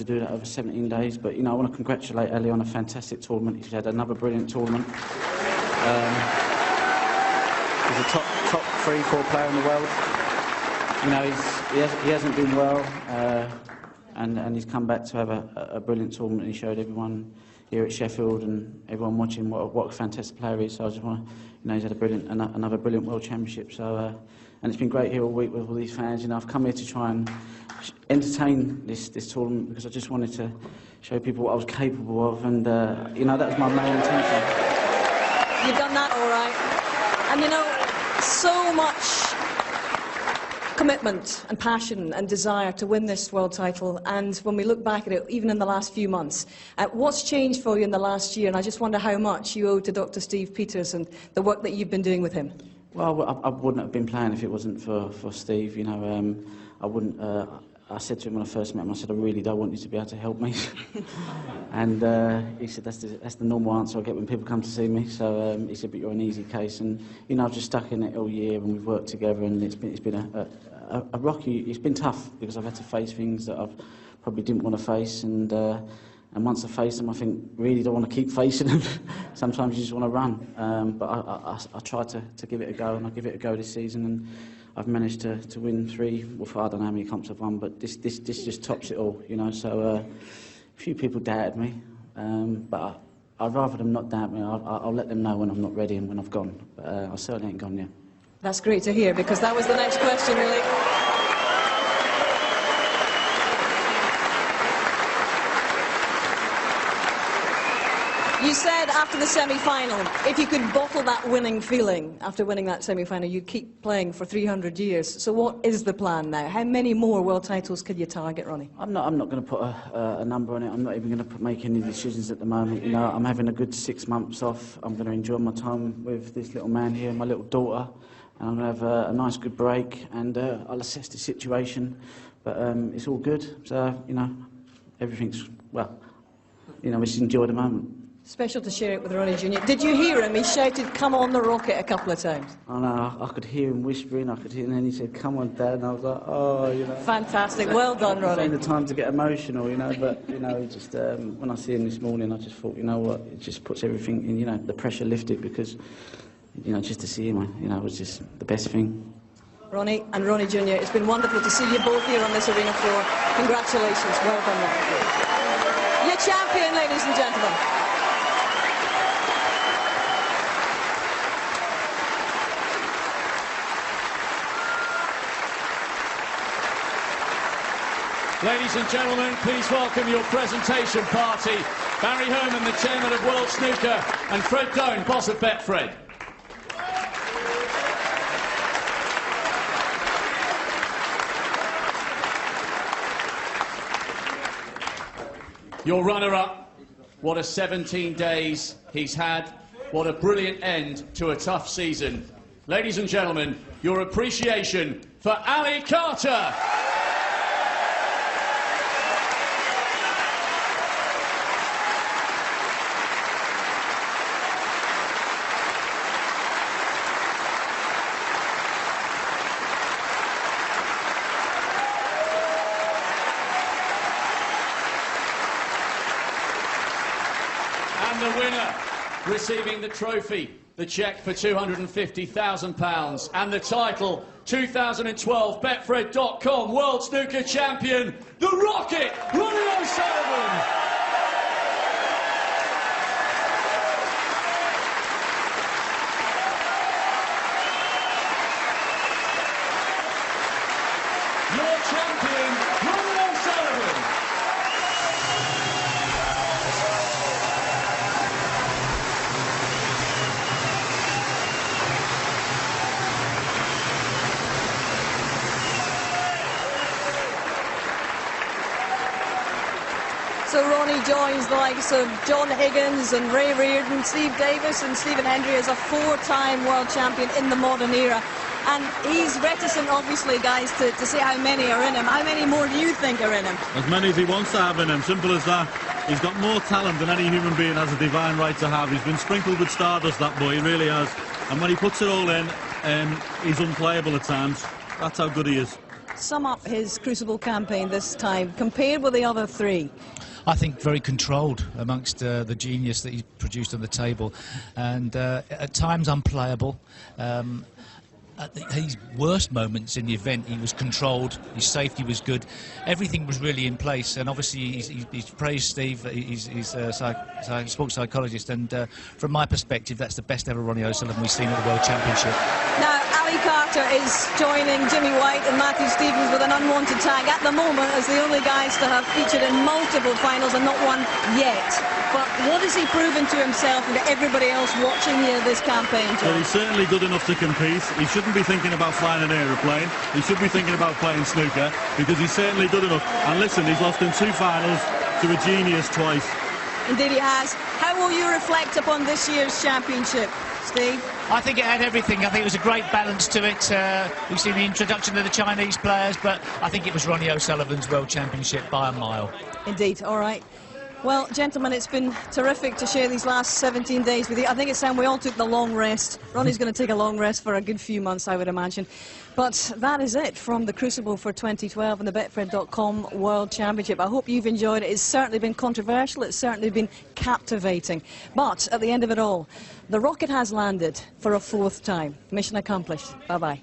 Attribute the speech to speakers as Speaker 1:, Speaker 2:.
Speaker 1: to do that over 17 days. But, you know, I want to congratulate Ali on a fantastic tournament. He's had another brilliant tournament. He's a top 3-4 player in the world. You know, he hasn't been well, and he's come back to have a brilliant tournament. He showed everyone here at Sheffield and everyone watching what a fantastic player he is. So I just want to, you know, he's had another brilliant World Championship. So, and it's been great here all week with all these fans. You know, I've come here to try and entertain this tournament because I just wanted to show people what I was capable of, and you know, that was my main intention.
Speaker 2: You've done that all right, and you know, so much commitment and passion and desire to win this world title, and when we look back at it, even in the last few months, what's changed for you in the last year? And I just wonder how much you owe to Dr. Steve Peters and the work that you've been doing with him.
Speaker 1: Well, I wouldn't have been playing if it wasn't for Steve. You know, I wouldn't. I said to him when I first met him, I said, I really don't want you to be able to help me. And he said, that's the normal answer I get when people come to see me. So he said, but you're an easy case. And, you know, I've just stuck in it all year, and we've worked together, and it's been a rocky, it's been tough because I've had to face things that I've probably didn't want to face. And once I face them, I think, really don't want to keep facing them. Sometimes you just want to run. But I try to give it a go, and I give it a go this season. And I've managed to win 3, well, I don't know how many comps I've won, but this just tops it all, you know. So a few people doubted me, but I'd rather them not doubt me. I'll let them know when I'm not ready and when I've gone. But I certainly ain't gone yet.
Speaker 2: That's great to hear, because that was the next question, really. You said after the semi-final, if you could bottle that winning feeling after winning that semi-final, you'd keep playing for 300 years. So what is the plan now? How many more world titles could you target, Ronnie?
Speaker 1: I'm not going to put a number on it. I'm not even going to make any decisions at the moment. You know, I'm having a good 6 months off. I'm going to enjoy my time with this little man here, my little daughter, and I'm going to have a nice, good break, and I'll assess the situation. But it's all good. So, you know, everything's, well, you know, we just enjoy the moment.
Speaker 2: Special to share it with Ronnie Jr. Did you hear him? He shouted, "Come on the rocket," a couple of times.
Speaker 1: I know, I could hear him whispering, and then he said, "Come on, Dad," and I was like, oh, you know.
Speaker 2: Fantastic, well done, Ronnie.
Speaker 1: It's the time to get emotional, you know, but, you know, just, when I see him this morning, I just thought, you know what, it just puts everything in, you know, the pressure lifted, because, you know, just to see him, you know, was just the best thing.
Speaker 2: Ronnie and Ronnie Jr., it's been wonderful to see you both here on this arena floor. Congratulations, well done, Ronnie. You're champion, ladies and gentlemen.
Speaker 3: Ladies and gentlemen, please welcome your presentation party. Barry Herman, the chairman of World Snooker, and Fred Doan, boss of Betfred. Your runner-up, what a 17 days he's had. What a brilliant end to a tough season. Ladies and gentlemen, your appreciation for Ali Carter. And the winner, receiving the trophy, the cheque for £250,000, and the title, 2012 Betfred.com World Snooker Champion, the Rocket, Ronnie O'Sullivan. Your champion, Ronnie O'Sullivan.
Speaker 2: So Ronnie joins the likes of John Higgins and Ray Reardon, Steve Davis and Stephen Hendry as a 4-time world champion in the modern era. And he's reticent, obviously, guys, to say how many are in him. How many more do you think are in him?
Speaker 4: As many as he wants to have in him, simple as that. He's got more talent than any human being has a divine right to have. He's been sprinkled with stardust, that boy, he really has. And when he puts it all in, he's unplayable at times. That's how good he is.
Speaker 2: sum up his Crucible campaign this time, compared with the other three?
Speaker 5: I think very controlled amongst the genius that he produced on the table, and at times unplayable. At his worst moments in the event, he was controlled, his safety was good, everything was really in place, and obviously he's praised Steve, he's a sports psychologist, and from my perspective, that's the best ever Ronnie O'Sullivan we've seen at the World Championship.
Speaker 2: Now, Ali Carter is joining Jimmy White and Matthew Stevens with an unwanted tag at the moment as the only guys to have featured in multiple finals and not one yet. But what has he proven to himself and to everybody else watching here this campaign, John?
Speaker 4: Well, he's certainly good enough to compete. He shouldn't be thinking about flying an aeroplane. He should be thinking about playing snooker, because he's certainly good enough. And listen, he's lost in 2 finals to a genius twice.
Speaker 2: Indeed he has. How will you reflect upon this year's championship, Steve?
Speaker 5: I think it had everything. I think it was a great balance to it. We've seen the introduction of the Chinese players, but I think it was Ronnie O'Sullivan's World Championship by a mile.
Speaker 2: Indeed, all right. Well, gentlemen, it's been terrific to share these last 17 days with you. I think it's time we all took the long rest. Ronnie's going to take a long rest for a good few months, I would imagine. But that is it from the Crucible for 2012 and the Betfred.com World Championship. I hope you've enjoyed it. It's certainly been controversial. It's certainly been captivating. But at the end of it all, the rocket has landed for a 4th time. Mission accomplished. Bye-bye.